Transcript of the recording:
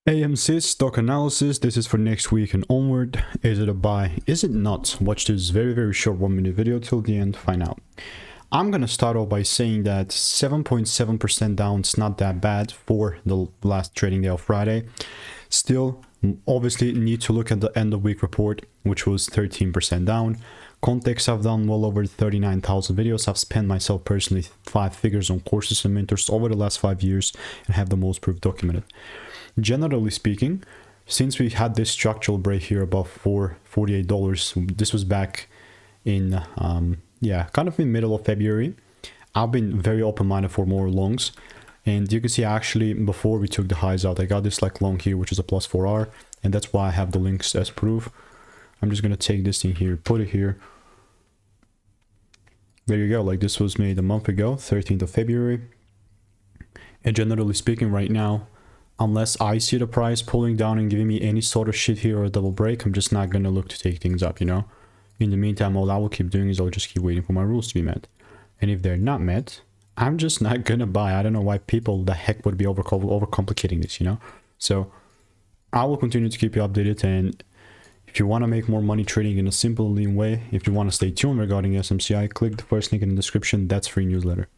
AMC stock analysis. This is for next week and onward. Is it a buy? Is it not? Watch this very short 1-minute video till the end, find out. I'm gonna start off by saying that 7.7% down is not that bad for the last trading day of Friday. Still, obviously need to look at the end of week report, which was 13% down. Context, I've done well over 39,000 videos. I've spent myself personally 5 figures on courses and mentors over the last 5 years and have the most proof documented. Generally speaking, since we had this structural break here above $48, this was back in kind of in middle of February. I've been very open-minded for more longs, and you can see actually before we took the highs out, I got this like long here, which is a plus 4R, and that's why I have the links as proof. I'm just gonna take this thing here, put it here. There you go. Like, this was made a month ago, 13th of February. And generally speaking, right now, unless I see the price pulling down and giving me any sort of shit here or a double break, I'm just not gonna look to take things up, you know. In the meantime, all I will keep doing is I'll just keep waiting for my rules to be met. And if they're not met, I'm just not gonna buy. I don't know why people the heck would be overcomplicating this, you know. So I will continue to keep you updated, and if you want to make more money trading in a simple, lean way, if you want to stay tuned regarding SMCI, click the first link in the description. That's free newsletter.